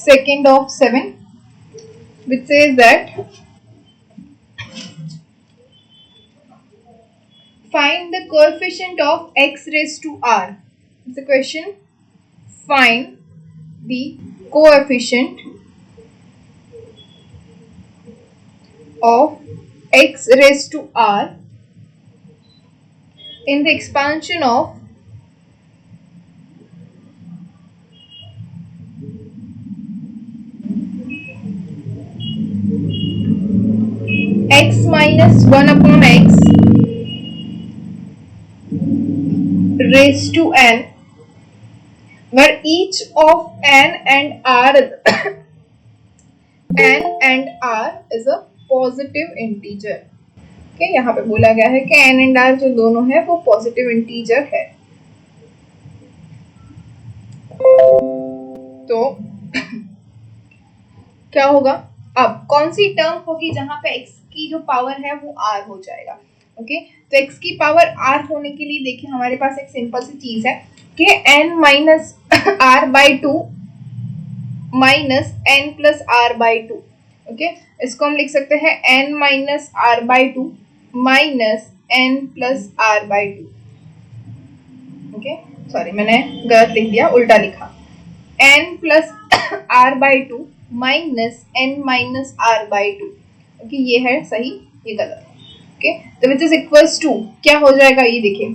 second of 7, which says that find the coefficient of x raised to r. It's a question. Find the coefficient of x raised to r in the expansion of x minus 1 upon x raised to n, where each of n and r is a positive integer. Okay, यहाँ पे बोला गया है कि n and r जो दोनों है वो पॉजिटिव इंटीजर है. तो क्या होगा, अब कौन सी टर्म होगी जहां पे x की जो पावर है वो r हो जाएगा. ओके, तो x की पावर r होने के लिए देखिए हमारे पास एक सिंपल सी चीज है कि n minus r by 2 minus n plus r by 2. Okay, इसको हम लिख सकते हैं n minus r by 2 minus n plus r by 2. Okay, sorry मैंने गलत लिख दिया, उल्टा लिखा. n plus r by 2 minus n minus r by 2. Okay, ये है सही, ये गलत. ओके, तो विच इज इक्वल्स टू क्या हो जाएगा, ये देखिए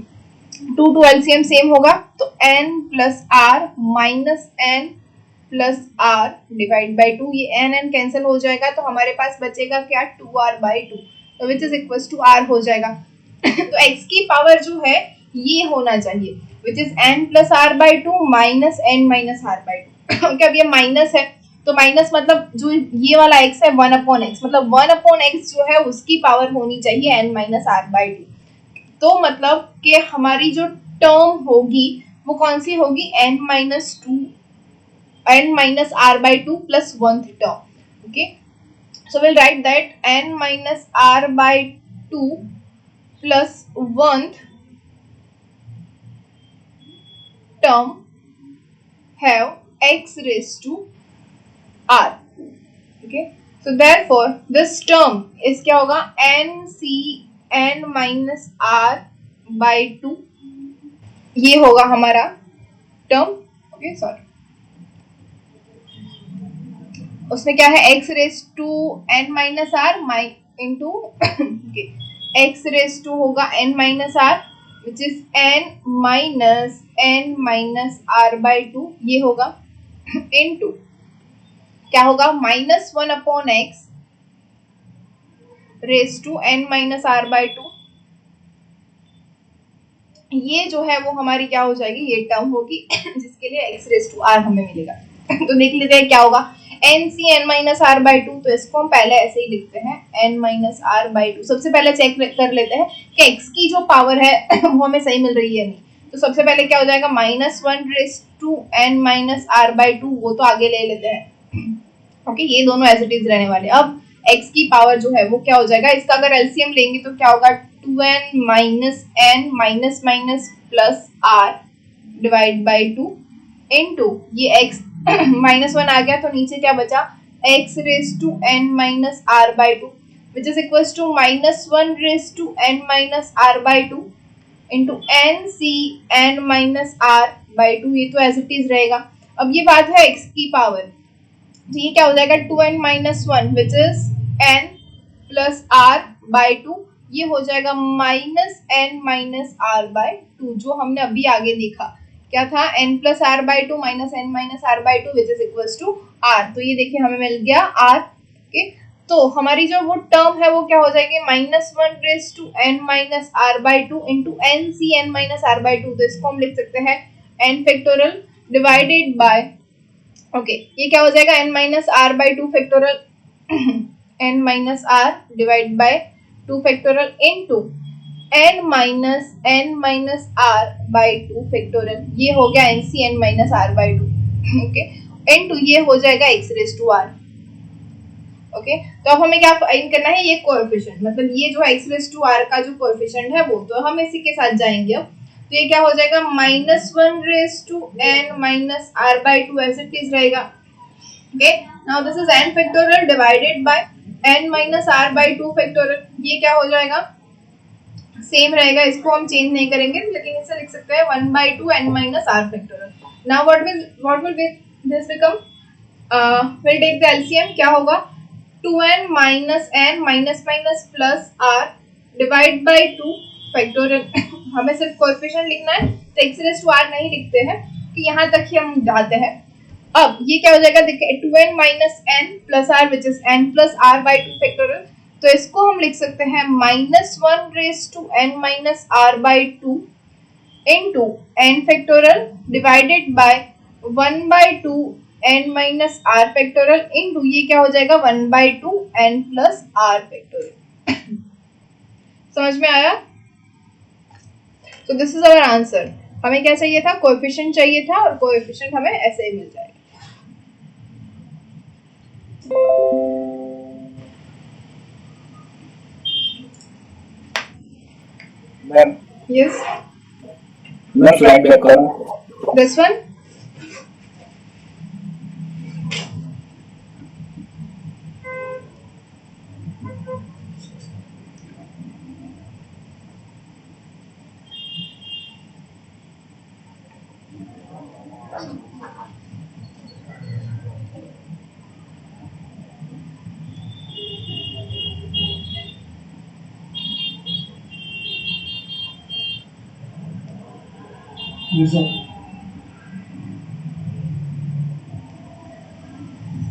2 टू एलसीएम सेम होगा तो n plus r minus n plus r divide by 2. ये n कैंसिल हो जाएगा तो हमारे पास बचेगा क्या, 2r बाई 2. तो which is equals to r हो जाएगा. तो x की पावर जो है ये होना चाहिए विच is n plus r by 2 minus n minus r by 2. Okay, अब ये माइनस है तो माइनस मतलब जो ये वाला x है 1 अपॉन x, मतलब 1 अपॉन x जो है उसकी पावर होनी चाहिए n माइनस r बाई 2. तो मतलब कि हमारी जो टर्म होगी वो कौन सी होगी, n minus r by 2 plus 1th term. Okay, so we'll write that n minus r by 2 plus 1th term have x raised to r. Okay, so therefore this term is क्या होगा, n minus r by 2. ये होगा हमारा term. Okay, sorry, उसमें क्या है, x raise to n minus r into x raise to होगा n minus r which is n minus r by 2. ये होगा इंटू क्या होगा, minus 1 upon x raise to n minus r by 2. ये जो है वो हमारी क्या हो जाएगी, ये टर्म होगी जिसके लिए x रेस टू r हमें मिलेगा. तो देख लीजिए हैं क्या होगा, n C n minus r by 2. तो इसको हम पहले ऐसे ही लिखते हैं n माइनस आर बाई 2. सबसे पहले चेक कर लेते हैं कि x की जो पावर है वो हमें सही मिल रही है नहीं. तो सबसे पहले क्या हो जाएगा, minus 1 raise to n minus r by 2, वो तो आगे ले लेते हैं. ओके, ये दोनों एज इट इज रहने वाले. अब x की पावर जो है वो क्या हो जाएगा, इसका अगर एलसीएम लेंगे तो क्या होगा, 2n minus n minus minus plus r divide by 2 into ये x माइनस 1 आ गया तो नीचे क्या बचा, x raise to n minus r by 2 which is equals to minus 1 raise to n minus r by 2 into n C n minus r by 2. ये तो as it is रहेगा. अब ये बात है x की पावर, तो ये क्या हो जाएगा, 2n minus 1 which is n plus r by 2. ये हो जाएगा minus n minus r by 2, जो हमने अभी आगे देखा क्या था, n plus r by 2 minus n minus r by 2 which is equals to r. तो ये देखिए हमें मिल गया r. ओके, तो हमारी जो वो टर्म है वो क्या हो जाएगी, minus 1 raise to n minus r by 2 into n C n minus r by 2. तो इसको हम लिख सकते हैं n factorial divided by, okay, ये क्या हो जाएगा, n minus r by 2 factorial n minus r divide by 2 factorial into n minus r by 2 factorial. ये हो गया n C n minus r by 2. Okay, into ये हो जाएगा x raise to r. Okay, तो अब हमें क्या फाइंड करना है, ये कोएफिशिएंट, मतलब ये जो x रेस टू r का जो कोएफिशिएंट है वो, तो हम इसी के साथ जाएंगे. अब तो ये क्या हो जाएगा, minus 1 raise to n minus r by 2 as it is रहेगा. Okay, now this is n factorial divided by n minus r by 2 factorial. ये क्या हो जाएगा, सेम रहेगा, इसको हम चेंज नहीं करेंगे, लेकिन इसे लिख सकते हैं 1 by 2 n minus r factorial. Now what will this become? We'll take the LCM. क्या होगा, 2n minus n minus minus plus r divide by 2 factorial. हमें सिर्फ कोएफिशिएंट लिखना है, तो x raised to r नहीं लिखते हैं, कि यहाँ तक ही हम डालते हैं. अब ये क्या हो जाएगा, देखिए 2n minus n plus r which is n plus r by 2 factorial. तो इसको हम लिख सकते हैं -1 raised to n minus r by 2 into n factorial divided by 1 by 2 n minus r factorial into ये क्या हो जाएगा 1 by 2 n plus r factorial. समझ में आया? तो दिस इज आवर आंसर. हमें क्या चाहिए था, कोएफिशिएंट चाहिए था, और कोएफिशिएंट हमें ऐसे ही मिल जाएगा. मैम यस, मैं स्लाइड बैक करूं. This one.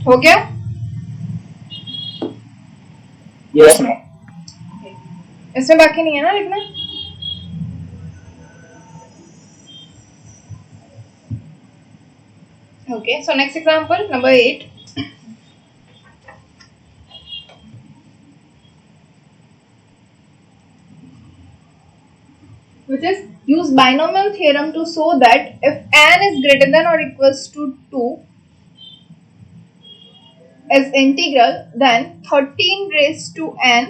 हो गया? Yes ma'am. इसमें बाकी नहीं है ना लिखना? Okay, so next example, number 8. Which is, use binomial theorem to show that if n is greater than or equals to 2 is integral, then 13 raised to n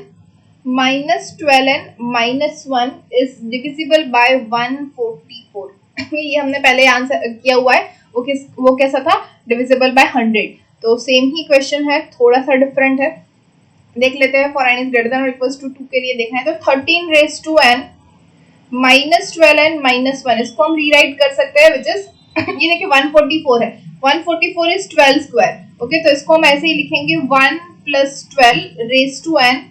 minus 12n minus 1 is divisible by 144. ये हमने पहले answer किया हुआ है. वो कैसा था, divisible by 100. तो सेम ही क्वेश्चन है, थोड़ा सा डिफरेंट है, देख लेते हैं. For n is greater than और इक्वल्स टू 2 के लिए देखना है, तो 13 raise to n minus 12n minus 1, इसको हम रीराइट कर सकते हैं, विच इज ये देखिए 144 है, 144 इज 12 स्क्वायर. ओके, तो इसको हम ऐसे ही लिखेंगे 1 plus 12 raise to n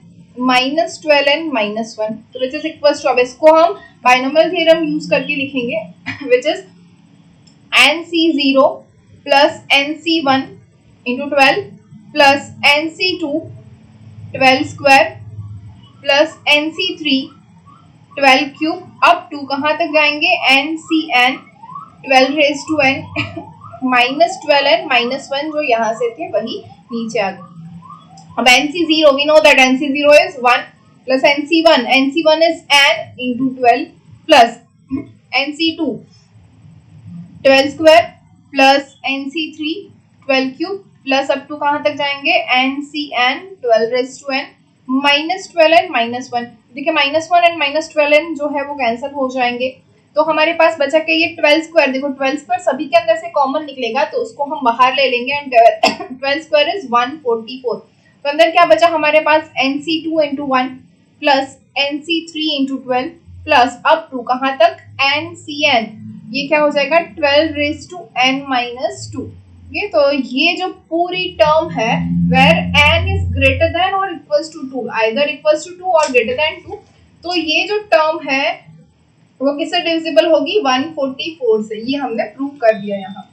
minus 12n minus 1, तो विच इज इक्वल्स टू, अब इसको हम बाइनोमियल थ्योरम यूज करके लिखेंगे, which is nc0 plus nc1 into 12 plus nc2 12 square plus nc3 12 cube. अब 2 कहाँ तक जाएंगे, ncn 12 raised to n minus 12n minus 1 जो यहाँ से थे वही नीचे आ गए. अब nc0, we know that nc0 is 1 plus nc1 is n into 12 plus nc2 12 square plus nc3 12 cube plus up to कहाँ तक जाएंगे, ncn 12 raise to n minus 12n minus 1. देखिए माइनस 1 एंड माइनस 12n जो है वो cancel हो जाएंगे, तो हमारे पास बचा के ये 12 स्क्वायर. देखो 12 स्क्वायर सभी के अंदर से कॉमन निकलेगा, तो उसको हम बाहर ले लेंगे, एंड 12 स्क्वायर इज 144. तो अंदर क्या बचा हमारे पास, nc2 into 1 plus nc3 into 12 plus up to कहाँ तक, ncn, ये क्या हो जाएगा 12 रेज टू n माइनस 2. ये तो ये जो पूरी टर्म है where n is greater than और equals to 2, either equals to 2 और ग्रेटर देन 2, तो ये जो टर्म है वो किससे डिविजिबल होगी, 144 से. ये हमने प्रूव कर दिया यहाँ.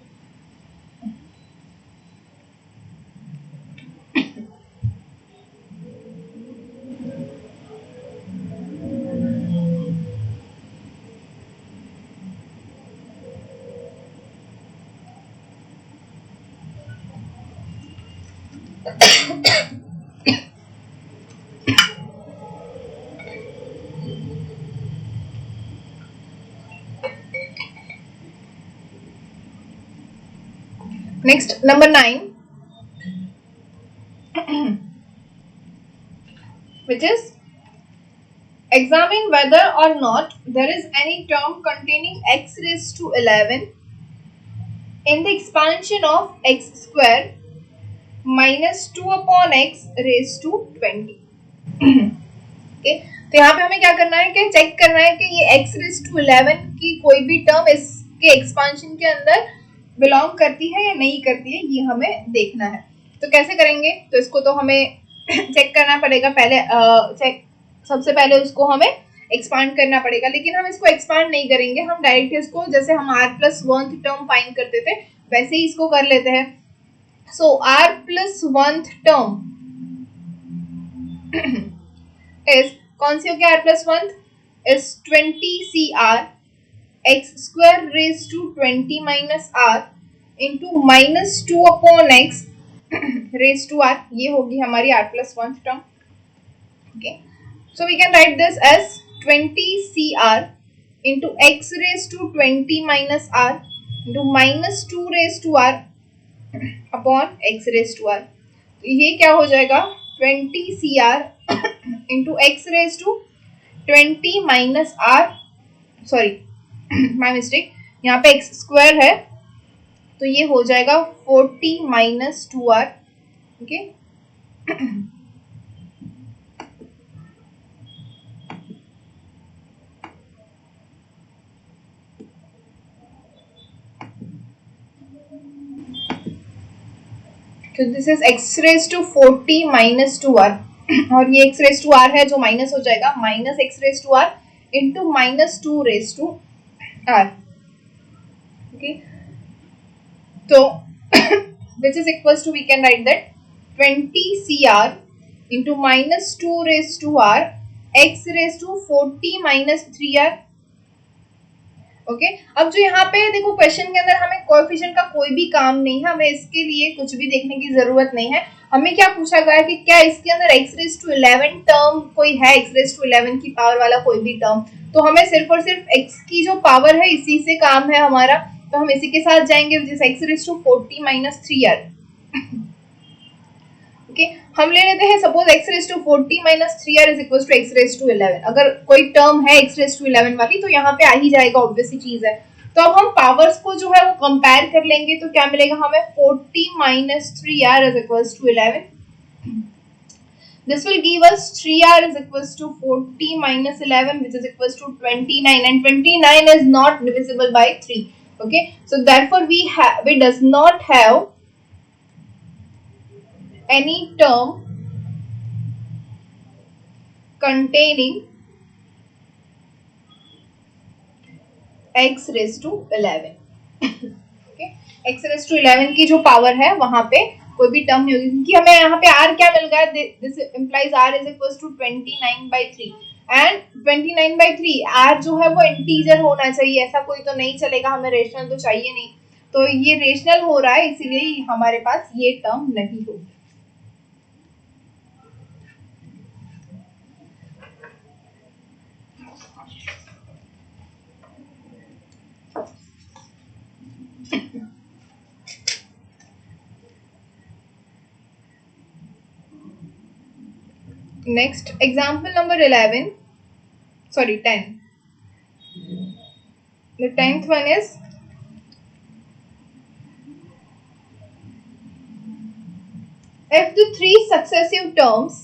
Next, number 9, which is, examine whether or not there is any term containing x raised to 11 in the expansion of x square -2/x raise to 20। Okay, तो यहाँ पे हमें क्या करना है कि चेक करना है कि ये x रेज टू 11 की कोई भी टर्म इसके एक्सपांशन के अंदर बिलोंग करती है या नहीं करती है, ये हमें देखना है। तो कैसे करेंगे, तो इसको तो हमें चेक करना पड़ेगा पहले। सबसे पहले उसको हमें एक्सपांड करना पड़ेगा, लेकिन हम इसको एक्सपांड नहीं करेंगे, हम डायरेक्ट इसको जैसे हम r+1th टर्म फाइंड करते थे वैसे ही इसको कर लेते हैं। सो r+1th टर्म इज कौन सी होगी? r+1th is 20cr x² raise to 20 minus r into -2/x raise to r, ये होगी हमारी r+1th term. Okay, so we can write this as 20cr into x raised to 20 minus r into -2 raised to r upon x raised to r। तो ये क्या हो जाएगा? 20cr into x raised to 20 minus r, sorry my mistake, यहाँ पे x square है तो ये हो जाएगा 40 minus 2r। ओके, तो this is x raise to 40 minus 2r और ये x रेज टू r है जो माइनस हो जाएगा, minus x raise to r into -2 raise to r। Okay, तो which is equals to, we can write that 20cr into -2 raised to r x raised to 40 minus 3r। Okay, अब जो यहाँ पे देखो क्वेश्चन के अंदर हमें कोएफिशिएंट का कोई भी काम नहीं है, हमें इसके लिए कुछ भी देखने की जरूरत नहीं है। हमें क्या पूछा गया है कि क्या इसके अंदर x रेज टू 11 टर्म कोई है, x रेज टू 11 की पावर वाला कोई भी टर्म, तो हमें सिर्फ और सिर्फ x की जो पावर है इसी से काम है हमारा, तो हम इसी के साथ जाएंगे, जैसे x raise to 40 minus 3r। Okay, हम ले लेते हैं suppose x raise to 40 minus 3r is equal to x raise to 11। अगर कोई टर्म है x रेज टू 11 वाली तो यहाँ पे आ ही जाएगा, ऑब्वियस सी चीज है। तो अब हम पावर्स को जो है वो कंपेयर कर लेंगे, तो क्या मिलेगा हमें? 40 minus 3r is equal to 11। This will give us 3r is equals to 40 minus 11, which is equals to 29, and 29 is not divisible by 3. Okay, so therefore we does not have any term containing x raised to 11। okay, x raised to 11 की जो power है वहां पे कोई भी term नहीं होगी, क्योंकि हमें यहाँ पे r क्या मिल गया? This implies r is equal to 29/3 and 29/3 r जो है वो इंटीजर होना चाहिए, ऐसा कोई तो नहीं चलेगा, हमें रेशनल तो चाहिए नहीं, तो ये रेशनल हो रहा है इसीलिए हमारे पास ये टर्म नहीं होगी। Next, example number 11, sorry 10. The 10th one is if the three successive terms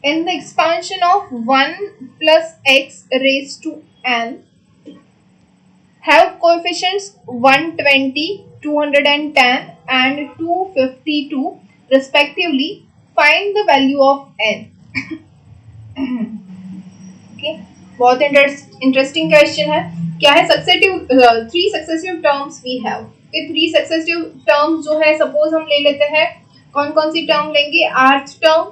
in the expansion of 1 plus x raised to n have coefficients 120, 210 and 252 respectively, find the value of n। okay, बहुत interesting question है। क्या है? Three successive terms we have. Three successive terms जो है suppose हम ले लेते हैं, कौन कौन सी टर्म लेंगे? rth term,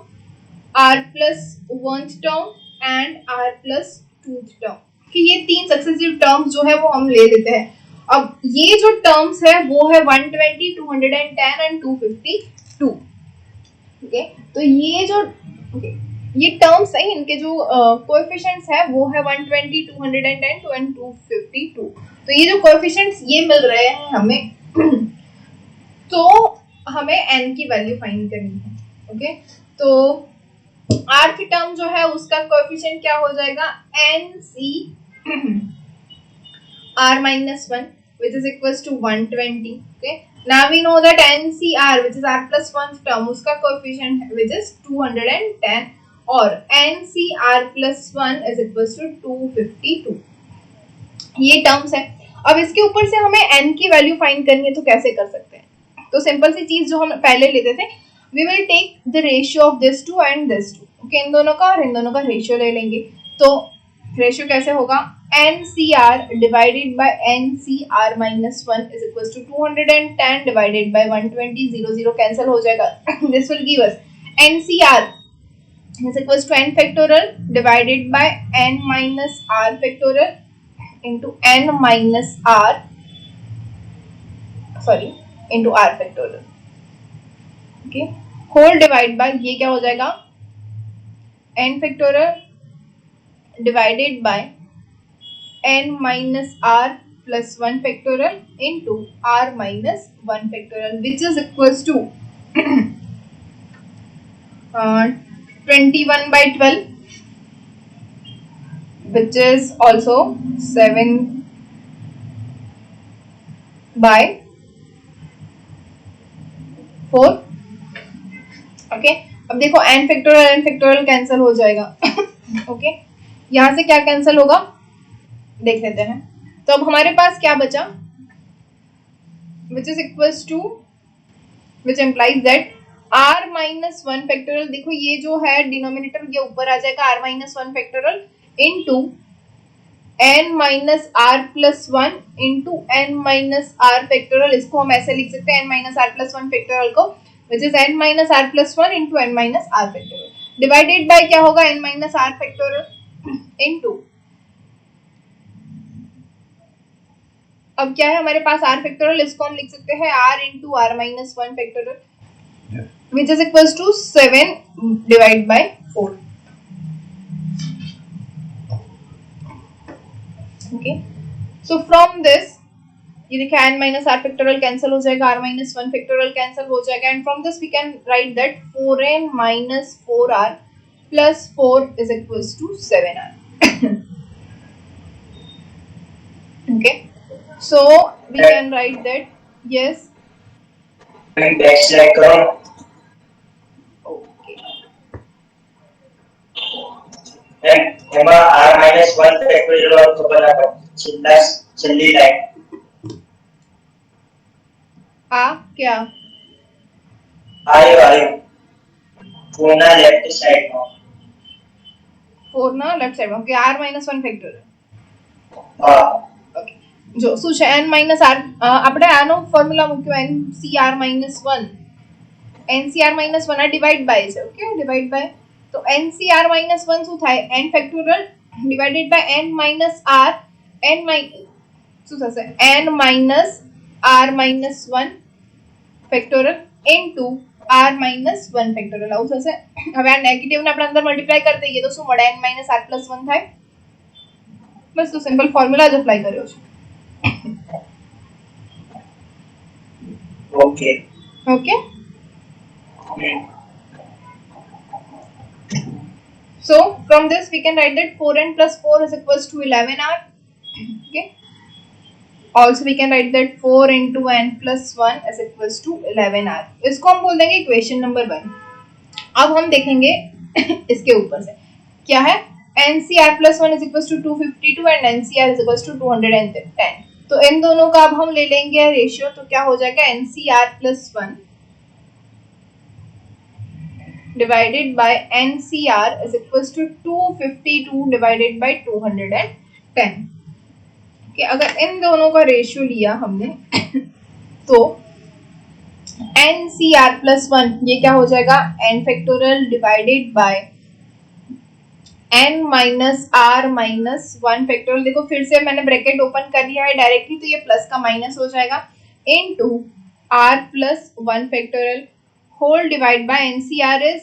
r+1th term and r+2th term, कि ये तीन सक्सेसिव टर्म्स जो है वो हम ले लेते हैं। अब ये जो टर्म्स है वो है 120, 210 एंड 252। ओके, तो ये जो ये टर्म्स है, इनके जो कोएफिशिएंट्स है वो है 120, 210 एंड 252। तो ये जो कोएफिशिएंट्स ये मिल रहे हैं हमें, तो हमें n की वैल्यू फाइंड करनी है। ओके, तो rth टर्म जो है उसका कोएफिशिएंट क्या हो जाएगा, nc r minus 1 which is equals to 120. Okay, now we know that ncr which is r plus 1 term उसका coefficient which is 210 और ncr plus 1 is equals to 252. ये टर्म्स है. अब इसके ऊपर से हमें n की वैल्यू फाइंड करनी है, तो कैसे कर सकते हैं? तो सिंपल सी चीज जो हम पहले लेते थे, we will take the ratio of this two and this two. Okay, इन दोनों का और इन दोनों का रेशियो ले लेंगे. तो रेशियो कैसे होगा, NCR divided by NCR minus 1 is equals to 210 divided by 120, 0 cancel हो जाएगा. This will give us NCR is equals to n factorial divided by n minus r factorial into n minus r, sorry, into r factorial. Okay, whole divide by ये क्या हो जाएगा, n factorial divided by n minus r plus 1 factorial into r minus 1 factorial, which is equals to 21 by 12, which is also 7 by 4. Okay, अब देखो n factorial cancel हो जाएगा. Okay, यहाँ से क्या कैंसिल होगा देख लेते हैं. तो अब हमारे पास क्या बचा, which is equals to, which implies that r minus 1 factorial, देखो ये जो है डिनोमिनेटर ये ऊपर आ जाएगा, r minus 1 factorial into n minus r plus 1 into n minus r factorial. इसको हम ऐसे लिख सकते हैं n minus r plus 1 factorial को, which is n minus r plus 1 into n minus r factorial divided by क्या होगा, n minus r factorial into, अब क्या है हमारे पास r फैक्टोरियल, इसको हम लिख सकते हैं r into r minus 1 factorial, which is equals to 7 divided by 4. Okay, so from this ये देखिए n minus r factorial cancel हो जाएगा, r minus 1 factorial कैंसिल हो जाएगा, and from this we can write that 4n minus 4r plus 4 is equals to 7r. Okay, so we can write that, yes. backslash करो. Okay, એમાં r minus 1 factorial और खबर ना पड़ छल्ली line आ क्या आयो पूर्ण लेफ्ट साइड में 4 ना लेफ्ट साइड में. Okay, r minus 1 factorial. हां, ઓકે, જો શું છે n minus r, આપણે આનો ફોર્મ્યુલા મૂક્યો ncr minus 1, ncr minus 1 આ ડિવાઇડ બાય છે. ઓકે, ડિવાઇડ બાય, તો ncr minus 1 શું થાય, n factorial divided by n minus r, n minus શું થશે, n minus r minus 1 factorial into r minus 1 factorial આવું થશે. હવે આ નેગેટિવ ને આપણે અંદર મલ્ટીપ્લાય કરી દઈએ તો શું મળે, n minus r plus 1 થાય. બસ તો સિમ્પલ ફોર્મ્યુલા જ અપ્લાય કર્યો છે. Okay okay, so from this we can write that 4n plus 4 is equals to 11r. Okay, also we can write that 4 into n plus 1 is equals to 11r. इसको हम बोल देंगे equation number 1. अब हम देखेंगे इसके ऊपर से क्या है, NCR plus 1 is equals to 252 and NCR is equals to 210. तो इन दोनों का अब हम ले लेंगे रेशियो, तो क्या हो जाएगा, NCR plus 1 divided by NCR is equals to 252 divided by 210. कि अगर इन दोनों का रेशियो लिया हमने तो NCR plus 1 ये क्या हो जाएगा, n factorial divided by n minus r minus 1 factorial. देखो फिर से मैंने ब्रैकेट ओपन कर लिया है डायरेक्टली, तो ये प्लस का माइनस हो जाएगा, into r plus 1 factorial whole divide by NCR is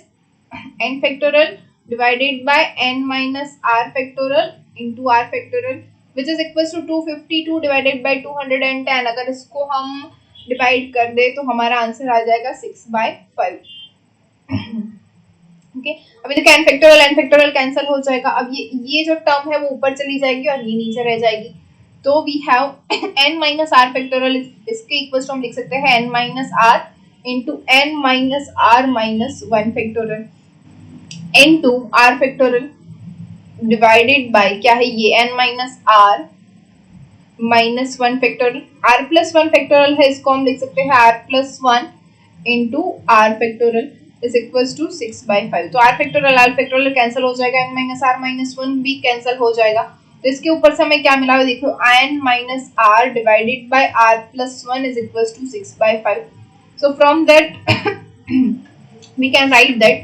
n factorial divided by n minus r factorial into r factorial, which is equals to 252 divided by 210. अगर इसको हम डिवाइड कर दे तो हमारा आंसर आ जाएगा 6/5. ओके अभी देखो n फैक्टोरियल कैंसिल हो जाएगा। अब ये जो टर्म है वो ऊपर चली जाएगी और ये नीचे रह जाएगी। तो we have n minus r factorial, इसके इक्वल टू हम लिख सकते हैं n minus r into n minus r minus 1 factorial into r factorial divided by क्या है ये n minus r minus 1 factorial. R plus 1 factorial है, इसको हम लिख सकते हैं r plus 1 into r factorial is equals to 6/5। तो आर फैक्टोरियल कैंसिल हो जाएगा, n माइनस आर माइनस 1 भी कैंसिल हो जाएगा। तो इसके ऊपर से हमें क्या मिला है देखो, n minus r divided by r plus 1 is equals to 6/5। So from that we can write that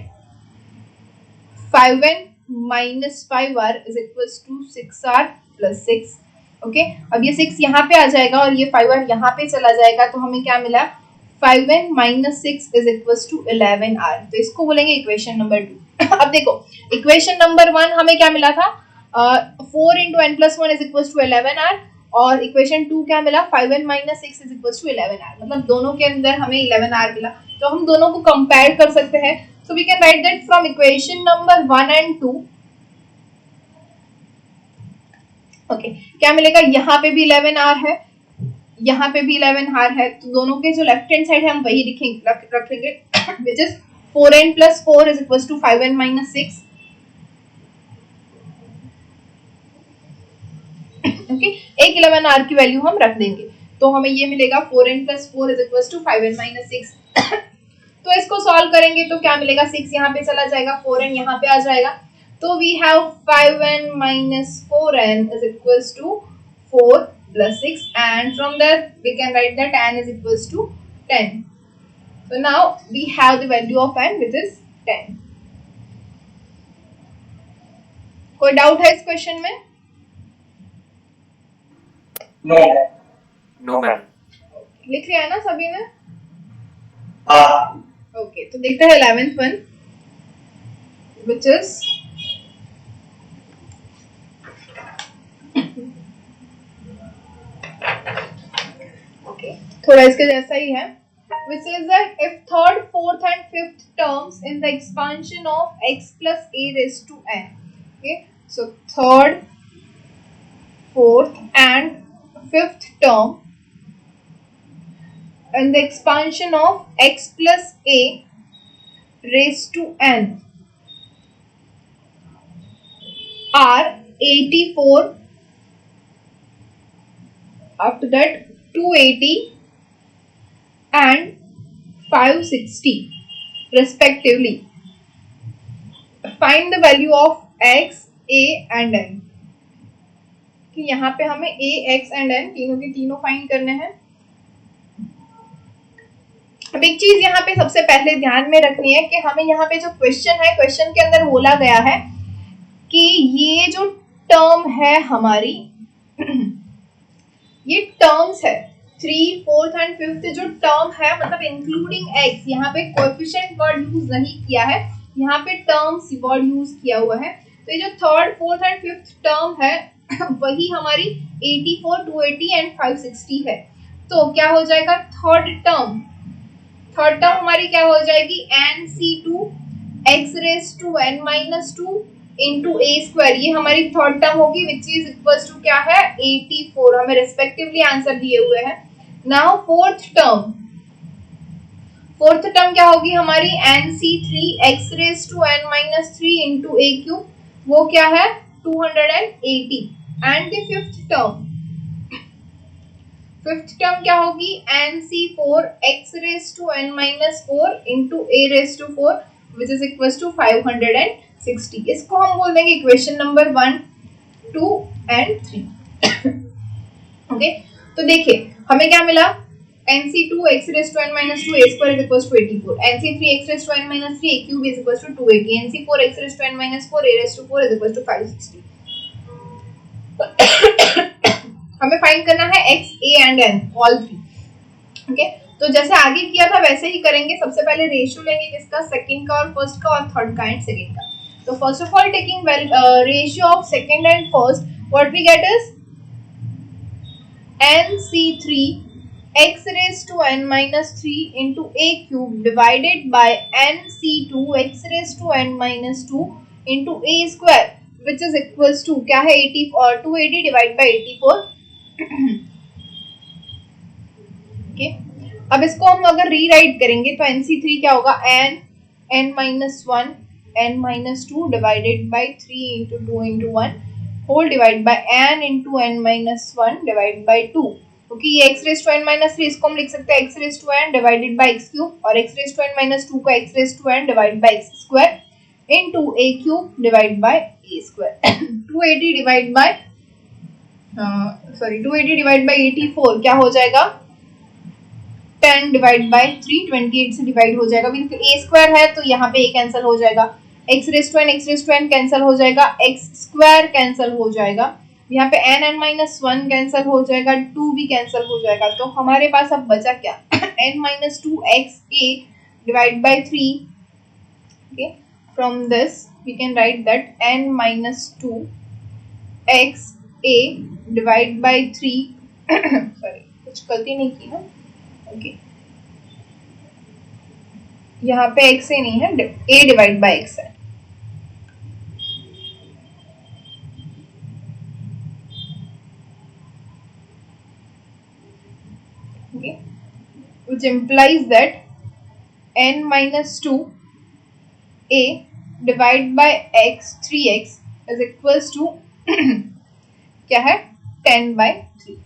5n minus 5r is equals to 6r plus 6। Okay अब ये 6 यहाँ पे आ जाएगा और ये 5r यहाँ पे चला जाएगा, तो हमें क्या मिला 5n minus 6 is equals to 11r। तो इसको बोलेंगे इक्वेशन नंबर 2। अब देखो इक्वेशन नंबर 1 हमें क्या मिला था 4 into n plus 1 is equals to 11r, और इक्वेशन 2 क्या मिला 5n minus 6 is equals to 11r। मतलब दोनों के अंदर हमें 11r मिला। तो हम दोनों को कंपेयर कर सकते हैं। So we can write that from equation number 1 and 2, okay, क्या मिलेगा, यहाँ पे भी 11r है, यहाँ पे भी 11r है, तो दोनों के जो लेफ्ट हैंड साइड है हम वही रखेंगे which is 4n plus 4 is equals to 5n minus 6। okay, एक 11r की वैल्यू हम रख देंगे, तो हमें ये मिलेगा 4n plus 4 is equals to 5n minus 6। तो इसको सॉल्व करेंगे तो क्या मिलेगा, 6 यहाँ पे चला जाएगा, 4n यहाँ पे आ जाएगा। तो we have 5n minus 4n is equals to 4 plus 6, and from there we can write that n is equals to 10। So now we have the value of n which is 10। कोई doubt है इस question में? No ma'am. लिख लिया है ना सभी ने? हाँ। ओके तो देखते हैं 11th one which is okay, थोड़ा इसके जैसा ही है, which is that if third, fourth and fifth terms in the expansion of x plus a raised to n, okay, so third, fourth and fifth term and the expansion of x plus a raised to n are 84, after that 280 and 560 respectively. Find the value of x, a and n। कि यहाँ पे हमें a, x and n तीनों के तीनों find करने हैं। अब एक चीज यहाँ पे सबसे पहले ध्यान में रखनी है कि हमें यहाँ पे जो क्वेश्चन है, क्वेश्चन के अंदर बोला गया है कि ये जो टर्म है हमारी ये टर्म्स है 3, 4th एंड 5th जो टर्म है, मतलब इंक्लूडिंग x, यहाँ पे कोएफिशिएंट वर्ड यूज नहीं किया है, यहाँ पे टर्म्स वर्ड यूज किया हुआ है। तो ये जो 3rd, 4th and 5th term है वही हमारी 84, 280 एंड 560 है। तो क्या हो जाएगा, थर्ड टर्म हमारी क्या हो जाएगी nc2 x raised to n minus 2 into a square, ये हमारी थर्ड टर्म होगी which is equals to क्या है 84। हमें रेस्पेक्टिवली आंसर दिए हुए हैं। नाउ फोर्थ टर्म क्या होगी हमारी nc3 x raised to n minus 3 into a cube, वो क्या है 280। एंड द फिफ्थ टर्म क्या होगी nc4 x raised to n minus 4 into a raised to 4 which is equals to 560। इसको हम बोल देंगे इक्वेशन नंबर 1, 2 एंड 3। ओके तो देखिए हमें क्या मिला, nc2 x raised to n minus 2 a square is equals to 84, nc3 x raised to n minus 3 a cube is equals to 280, nc4 x raised to n minus 4 a raised to 4 is equals to 560। हमें find करना है x, a and n all three. Okay तो जैसे आगे किया था वैसे ही करेंगे। सबसे पहले रेशियो लेंगे किसका, सेकंड का और फर्स्ट का, और थर्ड का एंड सेकंड का। तो first of all taking ratio of second and first, what we get is nc3 x raised to n minus 3 into a cube divided by nc2 x raised to n minus 2 into a square which is equals to क्या है 80 और 280 divide by 84 okay. अब इसको हम अगर rewrite करेंगे तो nc3 क्या होगा n minus 1 n minus 2 divided by 3 into 2 into 1 whole divide by n into n minus 1 divided by 2 क्योंकि ये x raised to n minus 3 इसको हम लिख सकते हैं x raised to n divided by x cube और x raised to n minus 2 को x raised to n divided by x square into a cube divided by a square 280 divided by 280 divided by 84 क्या हो जाएगा 10 divide by 3 28 से divide हो जाएगा क्योंकि a square है तो यहाँ पे a कैंसिल हो जाएगा x raised to n cancel हो जाएगा x स्क्वायर कैंसिल हो जाएगा यहाँ पे n माइनस 1 कैंसिल हो जाएगा 2 भी कैंसिल हो जाएगा तो हमारे पास अब बचा क्या n minus 2 x a divide by 3 okay from this we can write that n minus 2 x a divide by 3 sorry कुछ गलती नहीं की ना ओके यहाँ पे x से नहीं है a डिवाइड बाय x है okay which implies that n minus 2 a divided by x 3x is equals to क्या है 10 by 3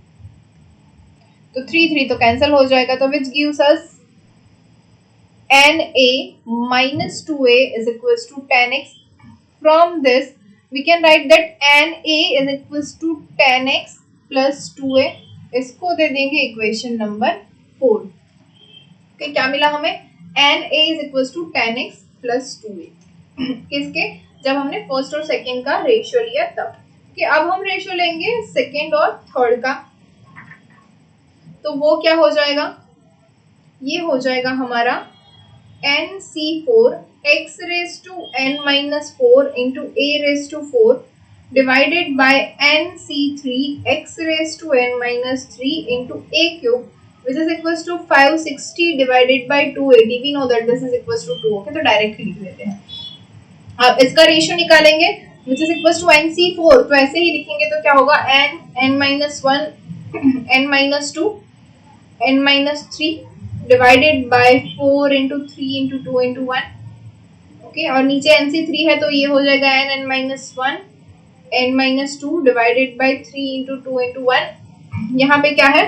तो 3 तो कैंसिल हो जाएगा तो which gives us na minus 2a is equals to 10x from this we can write that na is equals to 10x plus 2a इसको दे देंगे equation number 4 okay, क्या मिला हमें na is equals to 10x plus 2a किसके जब हमने first और second का रेशियो लिया तब कि अब हम रेशियो लेंगे सेकंड और थर्ड का तो वो क्या हो जाएगा ये हो जाएगा हमारा nc4 x raised to n minus 4 into a raised to 4 divided by nc3 x raised to n minus 3 into a cube which is equals to 560 divided by 280 we know that this is equals to 2 okay तो direct लिख लेते हैं अब इसका ratio निकालेंगे which is equals to nc4 तो ऐसे ही लिखेंगे तो क्या होगा n minus 1 n minus 2 n minus 3 divided by 4 into 3 into 2 into 1 okay और नीचे nc3 है तो ये हो जाएगा n minus 1 n minus 2 divided by 3 into 2 into 1 यहाँ पे क्या है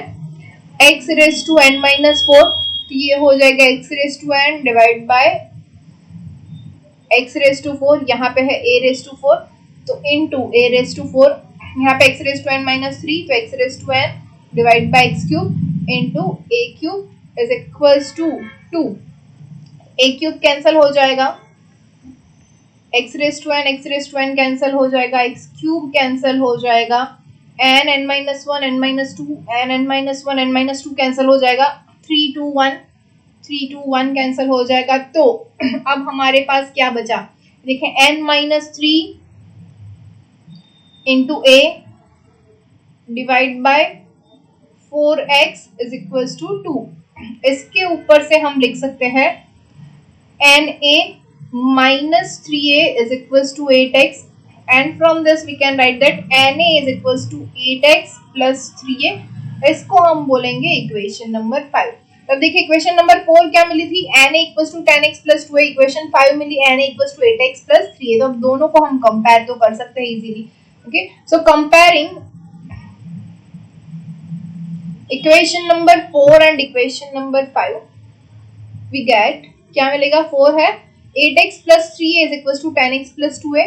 x raised to n minus 4 तो ये हो जाएगा x raised to n divided by x raised to 4 यहाँ पे है a raised to 4 तो into a raised to 4 यहाँ पे x raised to n minus 3 तो x raised to n divided by x cube into a cube is equals to 2 a cube cancel हो जाएगा x raised to n cancel हो जाएगा x cube cancel हो जाएगा n minus 1 n minus 2 n minus 1 n minus 2 cancel हो जाएगा 3 2 1 cancel हो जाएगा तो अब हमारे पास क्या बचा देखें n minus 3 into a divide bye 4x is equals to 2 इसके ऊपर से हम लिख सकते हैं na minus 3a is equals to 8x and from this we can write that na is equals to 8x plus 3a इसको हम बोलेंगे इक्वेशन नंबर 5 तब देखिए इक्वेशन नंबर 4 क्या मिली थी na equals to 10x plus 2a equation 5 मिली na equals to 8x plus 3a तो अब दोनों को हम कंपेयर तो कर सकते हैं easily okay so comparing equation number 4 and equation number 5 we get क्या मिलेगा 4 है 8x plus 3a is equals to 10x plus 2a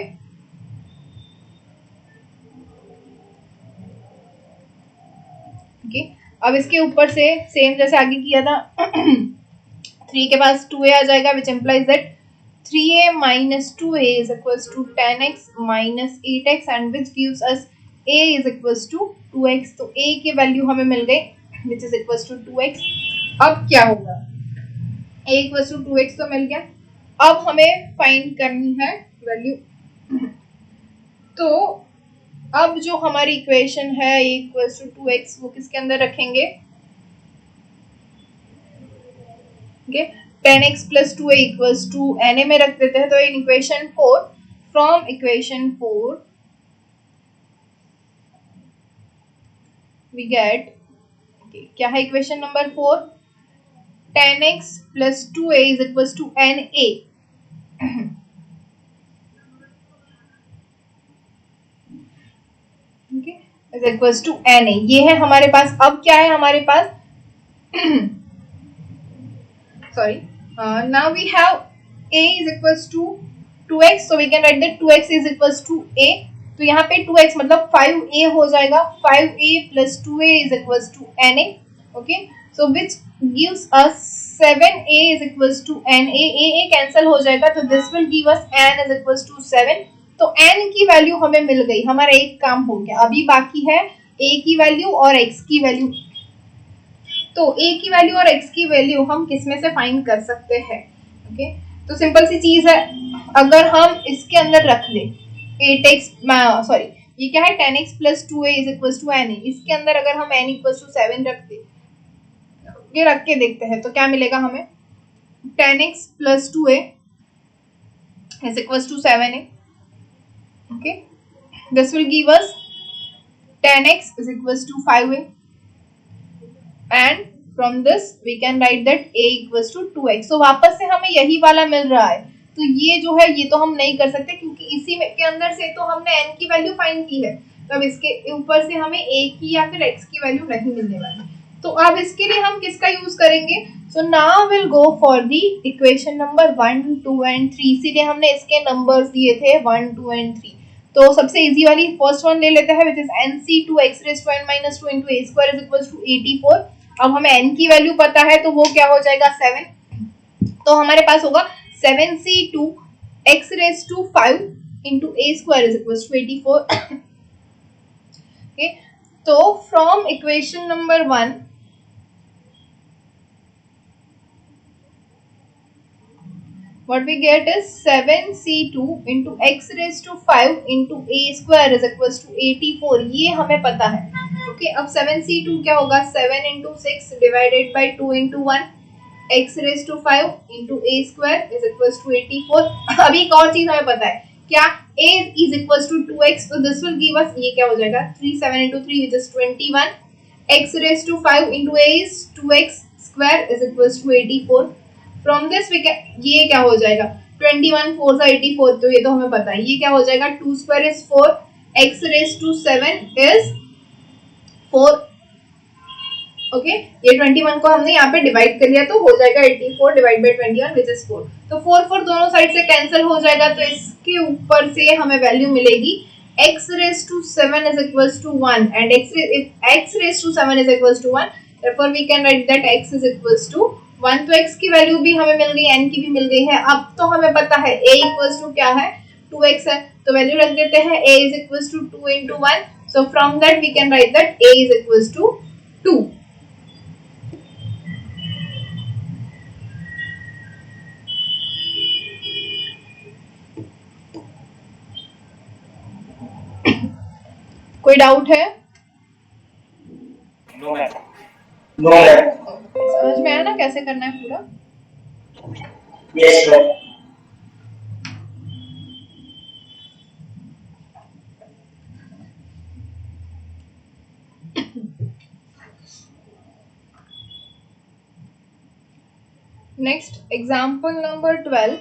okay अब इसके ऊपर से सेम जैसे आगे किया था 3 के पास 2a आ जाएगा which implies that 3a minus 2a is equals to 10x minus 8x and which gives us a is equals to 2x तो a की वैल्यू हमें मिल गई which is equals to 2x अब क्या होगा a equals to 2x तो मिल गया अब हमें फाइंड करनी है वैल्यू तो अब जो हमारी इक्वेशन है a equals to 2x वो किसके अंदर रखेंगे okay 10x plus 2a equals to na में रख देते हैं, तो in equation 4 from equation 4 we get क्या है equation number 4 10x plus 2a is equals to na is equals to na। ये है हमारे पास। अब क्या है हमारे पास sorry now we have a is equals to 2x, so we can write that 2x is equals to a। तो यहाँ पे 2x मतलब 5a हो जाएगा, 5a plus 2a is equals to na। okay, so which gives us 7a is equals to na। a cancel हो जाएगा, तो this will give us n is equals to 7। तो n की वैल्यू हमें मिल गई, हमारा एक काम हो गया। अभी बाकी है a की वैल्यू और x की वैल्यू। तो a की वैल्यू और x की वैल्यू हम किस में से फाइंड कर सकते हैं? ओके तो सिंपल सी चीज है, अगर हम इसके अंदर रख ले 8x सॉरी ये क्या है 10x plus 2a is equal to na, इसके अंदर अगर हम n इक्वल टू 7 रख दे, ये रख के देखते हैं तो क्या मिलेगा हमें 10x plus 2a is equal to 7a। Okay this will give us 10x is equals to 5a and from this we can write that a equals to 2x। so वापस से हमें यही वाला मिल रहा है, तो ये जो है ये तो हम नहीं कर सकते क्योंकि इसी में के अंदर से तो हमने n की वैल्यू फाइंड की है, तो अब इसके ऊपर से हमें a की या फिर x की वैल्यू नहीं मिलने वाली। तो अब इसके लिए हम किसका यूज करेंगे? So now will go for the equation number 1 2 and 3। इसीलिए हमने इसके नंबर्स दिए थे 1 2 एंड 3। तो सबसे इजी वाली फर्स्ट वन ले लेते हैं, which is nc2x raised to n minus 2 into a square is equals to 84। अब हमें n की वैल्यू पता है, तो वो क्या हो जाएगा 7। तो हमारे पास होगा 7c2 x raised to 5 into a square is equals to 84। okay, तो from equation number 1 what we get is 7c2 into x raised to 5 into a square is equals to 84। ये हमें पता है। ओके अब 7c2 क्या होगा 7 into 6 divided by 2 into 1 x raised to 5 into a square is equals to 84। अभी एक और चीज हमें पता है क्या a is equals to 2x, तो this will give us ये क्या हो जाएगा 3 7 into 3 which is 21 x raised to 5 into a is 2x square is equals to 84। From this we can ये क्या हो जाएगा 21 4 सा 84, तो ये तो हमें पता है। ये क्या हो जाएगा 2 square is 4 x raise to 7 is 4। Okay ये 21 को हमने यहाँ पे डिवाइड कर लिया, तो हो जाएगा 84 डिवाइड बाय 21 विच इज 4। तो 4 4 दोनों साइड से कैंसिल हो जाएगा, तो इसके ऊपर से हमें वैल्यू मिलेगी x raise to 7 is equals to 1 and x raise to 7 is equals to 1, therefore we can write that x is equals to 1। तो x की वैल्यू भी हमें मिल गई, n की भी मिल गई है। अब तो हमें पता है a इक्वल्स टू क्या है 2x है, तो वैल्यू रख देते हैं a is equals to 2 into 1। so from that we can write that a is equals to 2। कोई डाउट है? No ma'am. No ma'am. समझ में आया ना कैसे करना है पूरा? Yes ma'am. Next example number 12,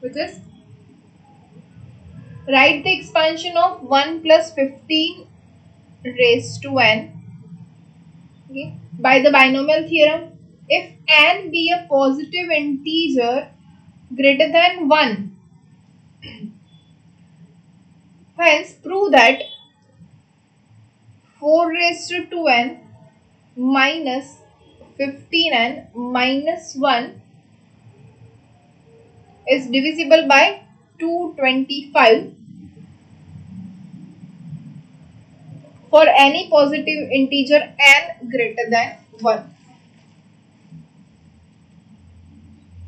which is write the expansion of 1 plus 15 raised to n, okay, by the binomial theorem if n be a positive integer greater than 1, hence prove that 4 raised to 2n minus 15n minus 1 is divisible by 225 for any positive integer n greater than 1।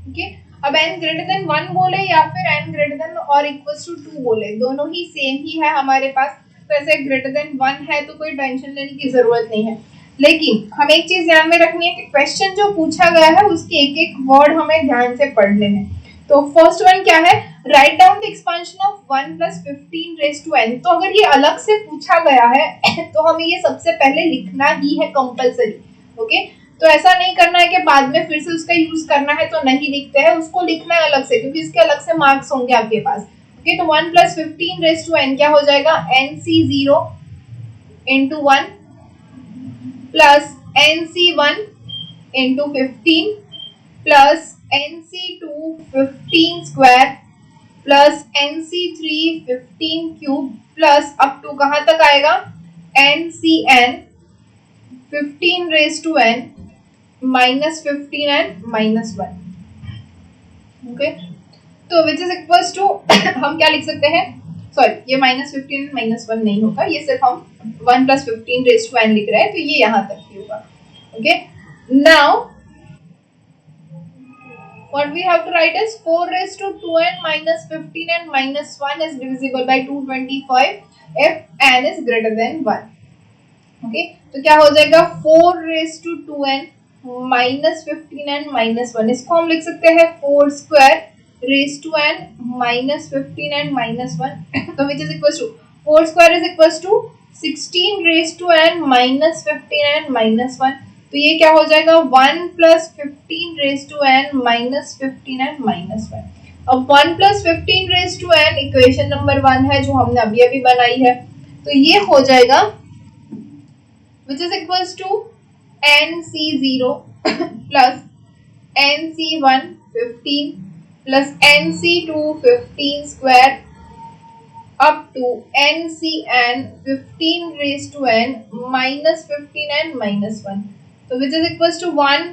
okay? अब n greater than 1 बोले या फिर n greater than और equals to 2 बोले, दोनों ही same ही है हमारे पास। तो ऐसे ग्रेटर देन 1 है तो कोई टेंशन लेने की जरूरत नहीं है। लेकिन हमें एक चीज ध्यान में रखनी है कि क्वेश्चन जो पूछा गया है उसके एक एक वर्ड हमें ध्यान से पढ़ने हैं। तो फर्स्ट वन क्या है, write down the expansion of 1 + 15 raise to n। तो अगर ये अलग से पूछा गया है तो हमें ये सबसे पहले लिखना ही है कंपलसरी। ओके, तो ऐसा नहीं करना है कि बाद में फिर से उसका यूज करना है तो नहीं लिखते हैं, उसको लिखना है अलग से क्योंकि इसके अलग से मार्क्स होंगे आपके पास। ओके, तो 1 + 15 रेज टू n क्या हो जाएगा, nc0 into 1 plus nc1 into 15 plus nc2 15 square plus nc3 15 cube plus up to कहां तक आएगा, ncn 15 raise to n minus 15 and minus 1। ओके, तो विच इज इक्वल्स टू हम क्या लिख सकते हैं, सॉरी ये -15 एंड -1 नहीं होगा, ये सिर्फ हम 1 + 15 रेज टू n लिख रहे हैं तो ये यहां तक ही होगा। Okay, now what we have to write is 4 raised to 2n minus 15 and minus 1 is divisible by 225 if n is greater than 1। ओके, तो क्या हो जाएगा 4 raised to 2n minus 15 and minus 1, इसको हम लिख सकते हैं 4 square raised to n minus 15 and minus 1 तो which is equals to 4 square is equals to 16 raised to n minus 15 and minus 1। तो ये क्या हो जाएगा 1 + 15 raise to n minus 15 and minus 1। अब 1 + 15 raise to n equation number 1 है जो हमने अभी अभी बनाई है, तो ये हो जाएगा which is equals to nc0 plus nc1 15 plus nc2 15 square up to ncn 15 raised to n minus 15 and minus 1। तो which is equals to 1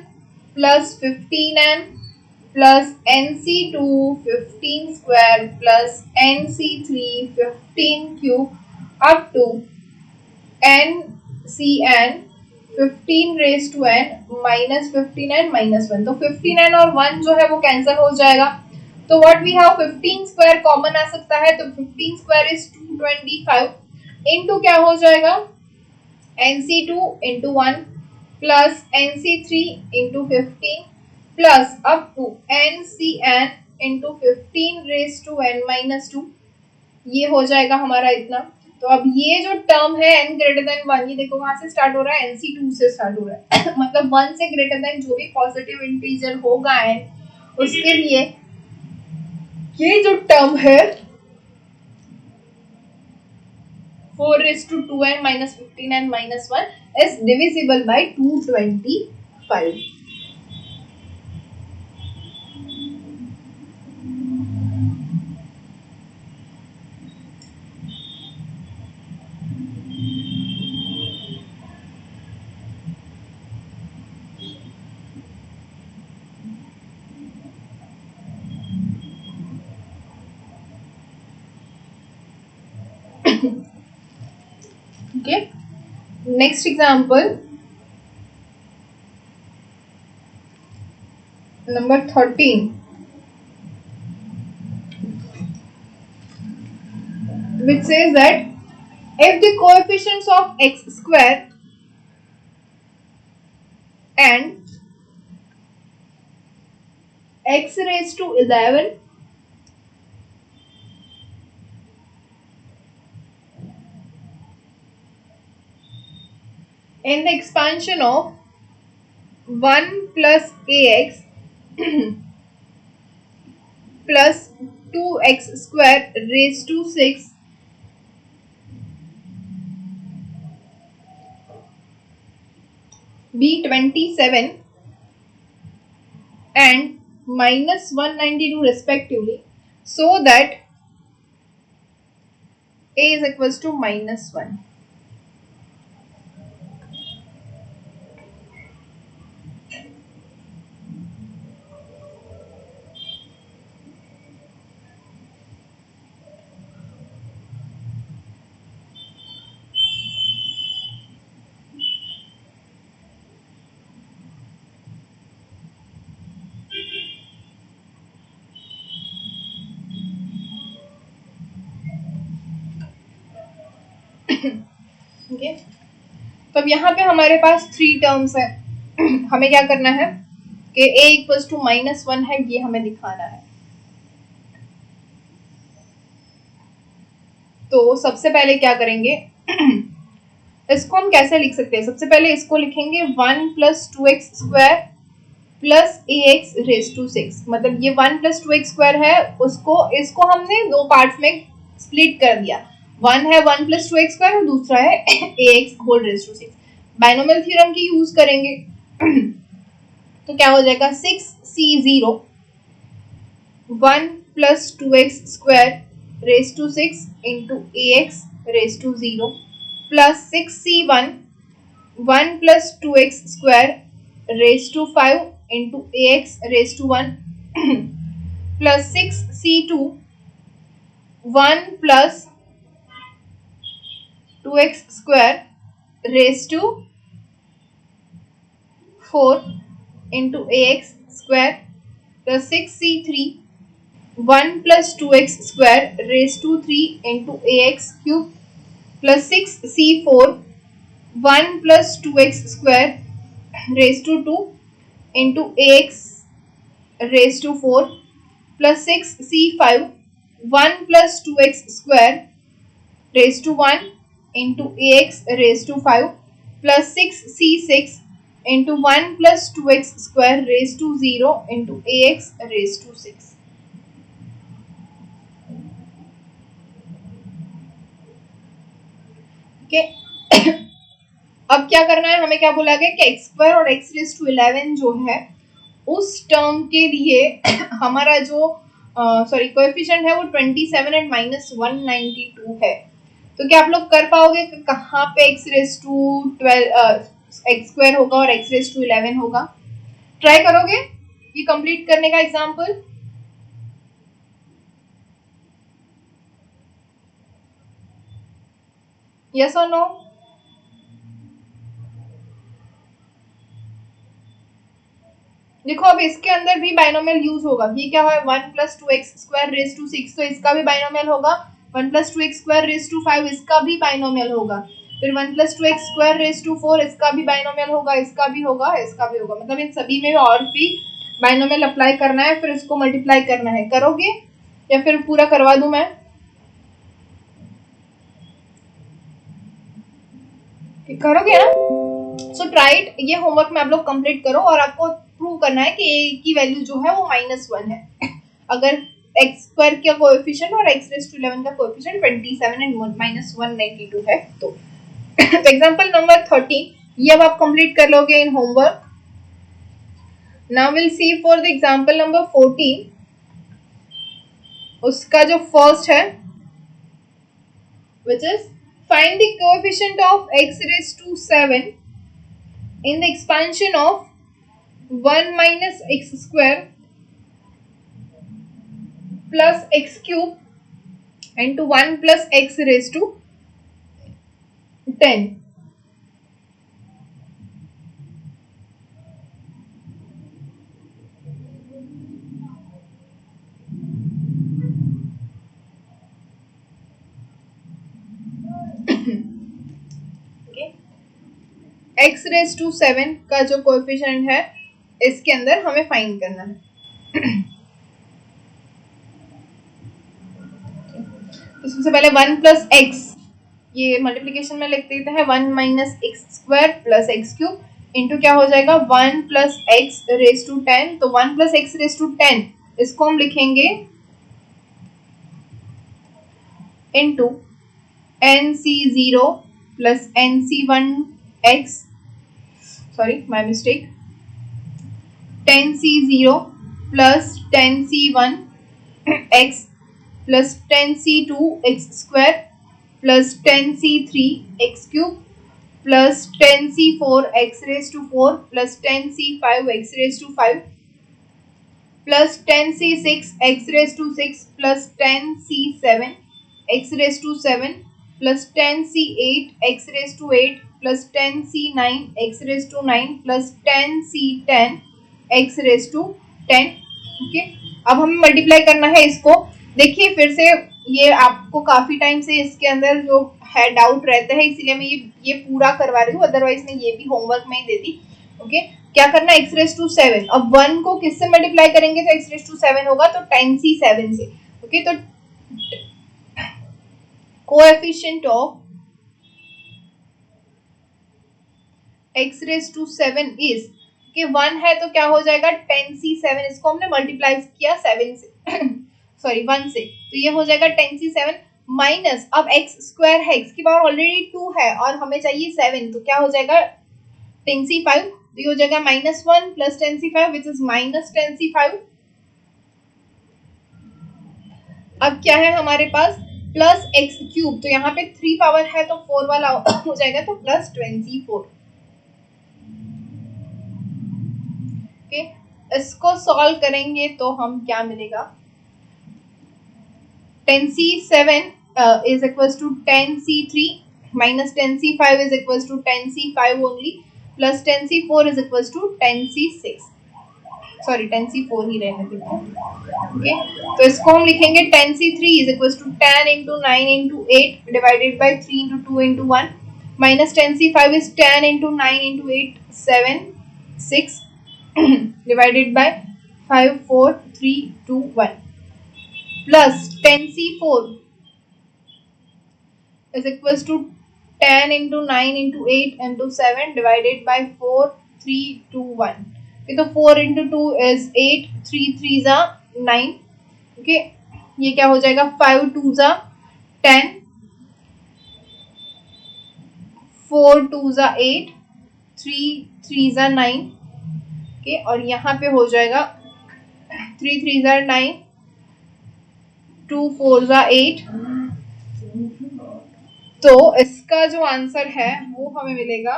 plus 15n plus nc2 15 square plus nc3 15 cube up to ncn 15 raised to n minus 15 and minus 1। तो 15n और 1 जो है वो cancel हो जाएगा, तो what we have 15 square common आ सकता है, तो 15 स्क्वायर इज 225 इनटू क्या हो जाएगा nc2 into 1 plus nc3 into 15 plus up to ncn into 15 raised to n minus 2, ये हो जाएगा हमारा इतना। तो अब ये जो टर्म है n ग्रेटर देन 1, ये देखो वहां से स्टार्ट हो रहा है nc2 से स्टार्ट हो रहा है मतलब 1 से ग्रेटर देन जो भी पॉजिटिव इंटीजर होगा n उसके लिए ये जो टर्म है 4 raised to 2n minus 15 and minus 1 is divisible by 225। Okay, next example number 13, which says that if the coefficients of x square and x raised to 11 in the expansion of 1 plus ax plus 2x square raised to 6 be 27 and minus 192 respectively, so that a is equals to minus 1। ओके, तो अब यहाँ पे हमारे पास 3 terms है। हमें क्या करना है कि a इक्वल्स टू -1 है, ये हमें दिखाना है। तो सबसे पहले क्या करेंगे, इसको हम कैसे लिख सकते हैं? सबसे पहले इसको लिखेंगे 1 + 2x square plus ax raise to 6। मतलब ये 1 + 2x स्क्वायर है, इसको हमने दो पार्ट्स में स्प्लिट कर दिया। वन है 1 + 2x स्क्वायर और दूसरा है ax whole raise to 6। Binomial theorem की यूज करेंगे। तो क्या हो जाएगा, 6c0 1 + 2x square raise to 6 into ax raise to 0 plus 6c1 1 + 2x square raise to 5 into ax raise to 1 plus 6c2 1 + 2x square raise to 4 into ax square plus 6c3 1 + 2x square raise to 3 into ax cube plus 6c4 1 + 2x square raise to 2 into ax raise to 4 plus 6c5 1 + 2x square raise to 1 into ax raise to 5 plus 6c6 into 1 + 2x square raise to 0 into ax raise to 6। अब क्या करना है, हमें क्या बोला गया कि x square और x रेज टू 11 जो है उस टर्म के लिए हमारा जो कोएफिशिएंट है वो 27 एंड -192 है। तो क्या आप लोग कर पाओगे कि कहाँ पे x raise to 12 x square होगा और x रेज टू 11 होगा? ट्राई करोगे ये कंप्लीट करने का एग्जाम्पल? यस और नो? देखो अब इसके अंदर भी बाइनोमियल यूज होगा। ये क्या है, 1 + 2x स्क्वायर रेज टू 6, तो इसका भी बाइनोमियल होगा। 1 + 2x स्क्वायर रेज टू 5, इसका भी बाइनोमियल होगा। फिर 1 + 2x स्क्वायर रेज टू 4, इसका भी बाइनोमियल होगा, इसका भी होगा, इसका भी होगा। मतलब इन सभी में और भी बाइनोमियल अप्लाई करना है, फिर इसको मल्टीप्लाई करना है। करोगे या फिर पूरा करवा दूं मैं? करोगे ना? So try it. ये होमवर्क में आप लोग कंप्लीट करो और आपको प्रूव करना है कि a की वैल्यू जो है वो -1 है। अगर x स्क्वायर का कोएफिशिएंट और x रेज टू 11 का कोएफिशिएंट 27 एंड -192 है तो। एग्जांपल नंबर 13 ये अब आप कंप्लीट कर लोगे in homework. Now will see for the example number 14। उसका जो फर्स्ट है which is find the coefficient of x raised to 7 in the expansion of 1 - x square plus x cube into 1 plus x raised to 10. x raise to 7 का जो coefficient है इसके अंदर हमें find करना है। तो सबसे पहले 1 + x, ये मल्टीप्लिकेशन में लिख देते हैं 1 - x square plus x cube into क्या हो जाएगा 1 + x रेज टू 10। तो 1 + x रेज टू 10 इसको हम लिखेंगे into nc0 plus nc1x, sorry my mistake, 10c0 plus 10c1x plus 10c2x square plus 10c3x cube plus 10c4x raised to 4 plus 10c5x raised to 5 plus 10c6x raised to 6 plus 10c7x raised to 7 plus 10c8x raised to 8 plus 10c9x raised to 9 plus 10c10x raised to 10। Okay, अब हमें multiply करना है इसको। देखिए फिर से ये आपको काफी टाइम से इसके अंदर जो है, डाउट रहता है, इसीलिए मैं ये पूरा करवा रही हूँ, अदरवाइज मैं ये भी होमवर्क में ही देती। ओके, क्या करना है, x रेस टू 7। अब 1 को किससे मल्टीप्लाई करेंगे तो x रेस टू 7 होगा, तो 10c7 से। ओके, तो coefficient of x raise to 7 is कि 1 है तो क्या हो जाएगा 10c7, इसको हमने मल्टीप्लाई किया 7 से सॉरी 1 से, तो ये हो जाएगा 10c7 माइनस, अब x स्क्वायर है, x की पावर ऑलरेडी 2 है और हमें चाहिए 7, तो क्या हो जाएगा 10c5, तो ये हो जाएगा -1 plus 10c5 which is -10c5। अब क्या है हमारे पास प्लस एक्स क्यूब, तो यहाँ पे 3 पावर है तो 4 वाला हो जाएगा, तो प्लस 24। ओके, इसको सॉल्व करेंगे तो हम क्या मिलेगा, 10c7 is equals to 10c3 minus 10c5 is equals to 10c5 only plus 10c4 is equals to 10c6, sorry 10c4 ही रहने देते हैं। ओके, तो इसको हम लिखेंगे 10c3 is equals to 10 into 9 into 8 divided by 3 into 2 into 1 minus 10c5 is 10 into 9 into 8 7 6 divided by 5 4 3 2 1 plus 10c4 is equals to 10 into 9 into 8 into 7 divided by 4 3 2 1। Okay, तो 4 into 2 is 8, 3 3s are 9। Okay, ये क्या हो जाएगा 5 2s are 10, 4 2s are 8, 3 3s are 9। Okay, और यहाँ पे हो जाएगा 3 3s are 9, 2 4s are 8। तो इसका जो आंसर है वो हमें मिलेगा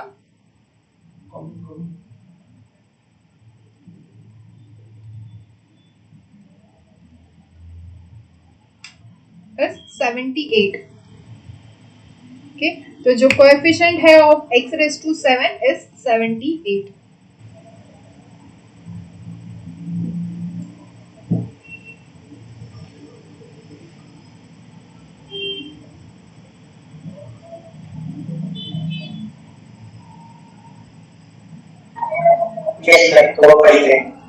78। ओके, तो जो कोएफिशिएंट है of x raise to 7 is 78।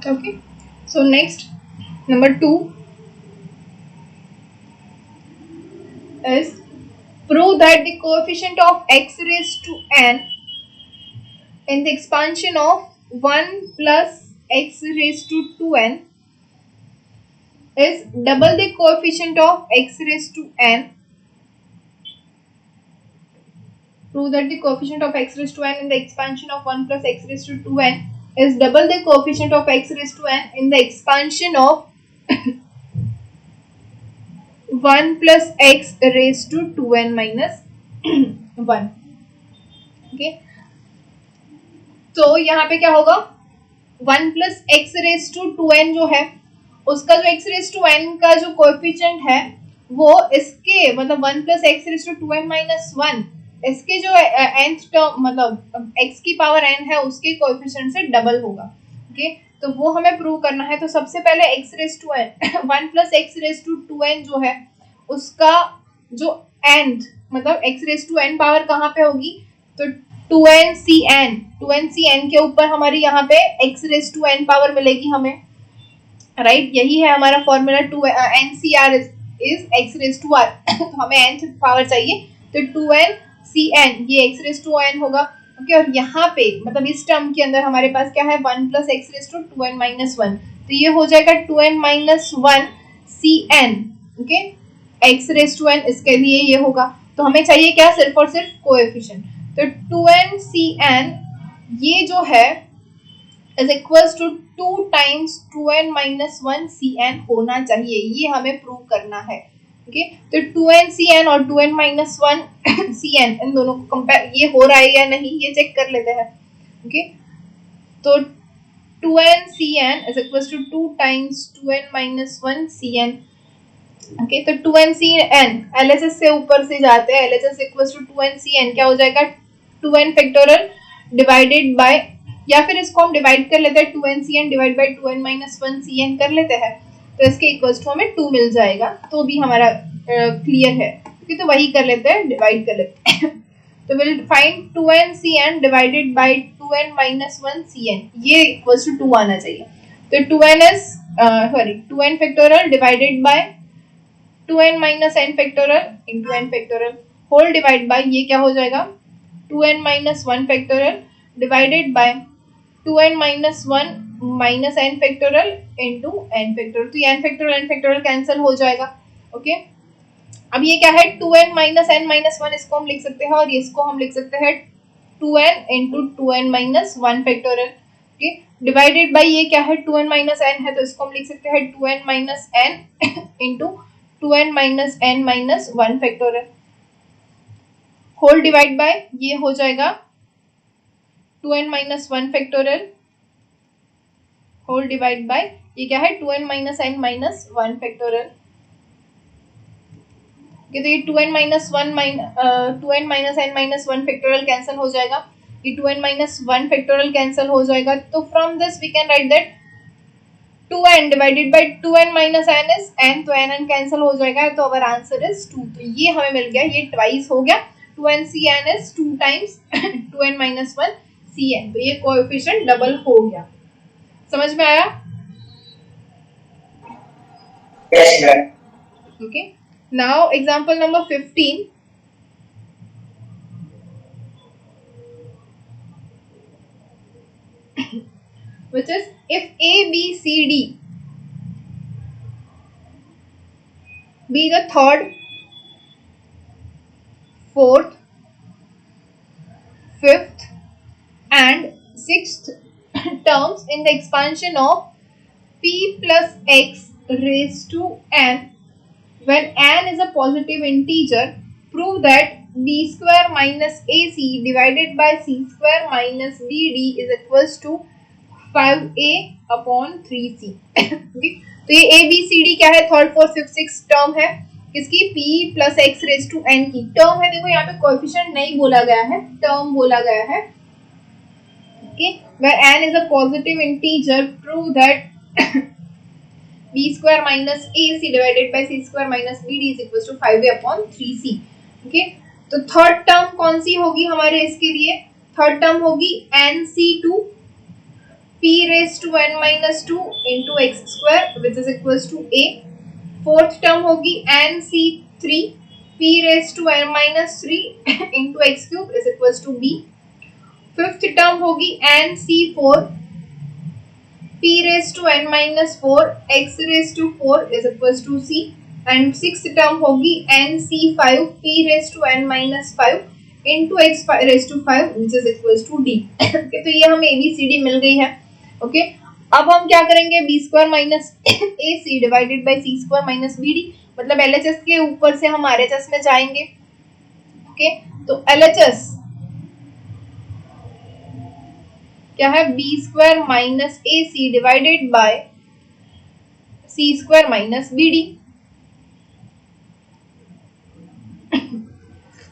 Okay, so next number 2 is prove that the coefficient of x raised to n in the expansion of 1 plus x raised to 2n is double the coefficient of x raised to n. Prove that the coefficient of x raised to n in the expansion of 1 plus x raised to 2n is double the coefficient of x raised to n in the expansion of 1 plus x raised to 2n minus 1। Okay, तो यहाँ पे क्या होगा 1 plus x raised to 2n जो है उसका जो x raised to n का जो कोएफिशिएंट है वो इसके मतलब 1 plus x raised to 2n minus 1 इसके जो nth टर्म मतलब x की पावर n है उसके कोएफिशिएंट से डबल होगा। ओके, तो वो हमें प्रूव करना है। तो सबसे पहले x raise to n 1 plus x raise to 2n जो है उसका जो nth मतलब x raise to n power कहाँ पे होगी तो 2ncn के ऊपर हमारी यहाँ पे x raise to n power मिलेगी हमें, राइट यही है हमारा formula. ncr is x raise to r तो हमें nth पावर चाहिए तो 2ncn ये x रेज टू n होगा। ओके, और यहाँ पे मतलब इस टर्म के अंदर हमारे पास क्या है 1 plus x raise to 2n minus 1 तो ये हो जाएगा 2n minus 1 cn। Okay, x raise to n इसके लिए ये होगा। तो हमें चाहिए क्या सिर्फ और सिर्फ कोएफिशिएंट। तो 2n cn ये जो है is equals to 2 times 2n minus 1 cn होना चाहिए, ये हमें प्रूव करना है। ओके, तो 2n cn और 2n माइनस 1 cn इन दोनों को कंपेयर ये हो रहा है या नहीं ये चेक कर लेते हैं। ओके, तो 2n cn is equals to 2 times 2n minus 1 cn। Okay, तो 2n cn LHS से ऊपर से जाते हैं, LHS equals to 2n cn क्या हो जाएगा 2n फैक्टोरियल डिवाइडेड बाय या फिर इसको हम डिवाइड कर लेते हैं 2n cn divide by 2n minus 1 cn कर लेते हैं तो इसके इक्वल्स टू हमें 2 मिल जाएगा, तो भी हमारा क्लियर है। तो वही कर लेते हैं, डिवाइड कर लेते हैं। तो will find 2n cn divided by 2n minus 1 cn, ये इक्वल्स टू 2 आना चाहिए। तो 2n is sorry 2n factorial divided by 2n minus n factorial into n factorial whole divide by ये क्या हो जाएगा 2n minus 1 factorial divided by 2n minus 1 minus n factorial into n factorial. तो ये n factorial cancel हो जाएगा। Okay, अब ये क्या है 2n minus n minus 1, इसको हम लिख सकते हैं और इसको हम लिख सकते हैं 2n into 2n minus 1 factorial. Okay, divided by ये क्या है 2n minus n है, तो इसको हम लिख सकते हैं 2n minus n into 2n minus n minus 1 factorial whole divide by ये हो जाएगा 2n minus 1 factorial whole divide by ये क्या है 2n minus n minus 1 factorial. तो ये 2n minus 1 2n minus n minus 1 factorial cancel हो जाएगा, ये 2n minus 1 फैक्टोरियल कैंसिल हो जाएगा। तो from this we can write that 2n divided by 2n minus n is n, तो n cancel हो जाएगा, तो अवर आंसर इज 2। तो ये हमें मिल गया, ये ट्वाइस हो गया 2n cn is 2 times 2n minus 1 cn, तो ये कोएफिशिएंट डबल हो गया। समझ में आया? Yes ma'am. Okay, now example number 15, which is if A, B, C, D be the third, fourth, fifth and sixth terms in the expansion of P plus X raised to n, when n is a positive integer, prove that b square minus ac divided by c square minus bd is equals to 5a upon 3c। तो ये a b c d क्या है, third fourth fifth six term है, इसकी p plus x raise to n की term है। देखो यहाँ पे कोएफिशिएंट नहीं बोला गया है, टर्म बोला गया है। Okay, where n is a positive integer, prove that b square minus ac divided by c square minus bd is equals to 5a upon 3c। Okay, तो थर्ड टर्म कौन सी होगी हमारे इसके लिए, थर्ड टर्म होगी nc2 p raised to n minus 2 into x square which is equals to a। Fourth term होगी nc3 p raised to n minus 3 into x cube is equals to b। Fifth term होगी nc4 p raised to n minus 4 x raised to 4 is equals to c। And sixth term होगी nc5 p raised to n minus 5 into x raised to 5 which is equals to d। okay, तो ये हमें abcd मिल गई है। Okay, अब हम क्या करेंगे b square minus ac divided by c square minus bd, मतलब LHS के ऊपर से हम RHS में जाएंगे। ओके, तो LHS क्या है b square minus ac divided by c square minus bd।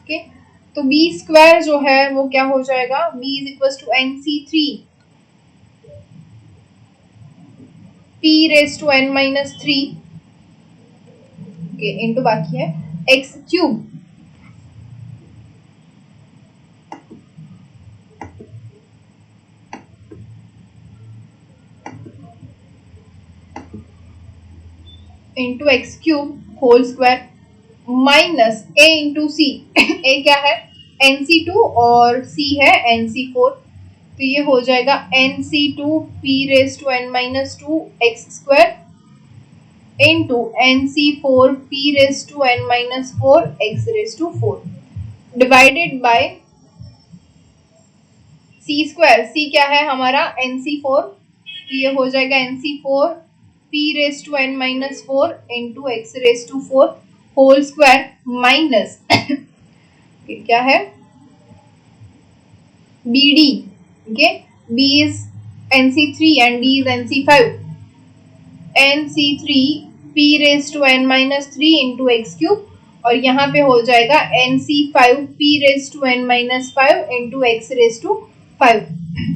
Okay, तो b स्क्वायर जो है वो क्या हो जाएगा, b is equals to nc3 p raised to n minus 3 okay into बाकी है x cube into x cube whole square minus a into c. a क्या है nc2 और c है nc4, तो ये हो जाएगा nc2 p raised to n minus 2 x square into nc4 p raised to n minus 4 x raised to 4 divided by c square. c क्या है हमारा nc4, तो ये हो जाएगा nc4 p raised to n minus 4 into x raised to 4 whole square minus क्या है bd। Okay, b is nc3 and d is nc5, nc3 p raised to n minus 3 into x cube और यहाँ पे हो जाएगा nc5 p raised to n minus 5 into x raised to 5।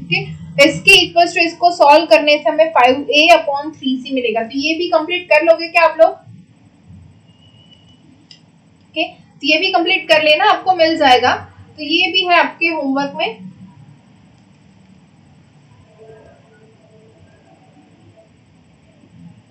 Okay, इसके equals to इसको solve करने से हमें 5a अपॉन 3c मिलेगा। तो ये भी कंप्लीट कर लोगे क्या आप लोग? ओके, तो ये भी कंप्लीट कर लेना, आपको मिल जाएगा। तो ये भी है आपके होमवर्क में।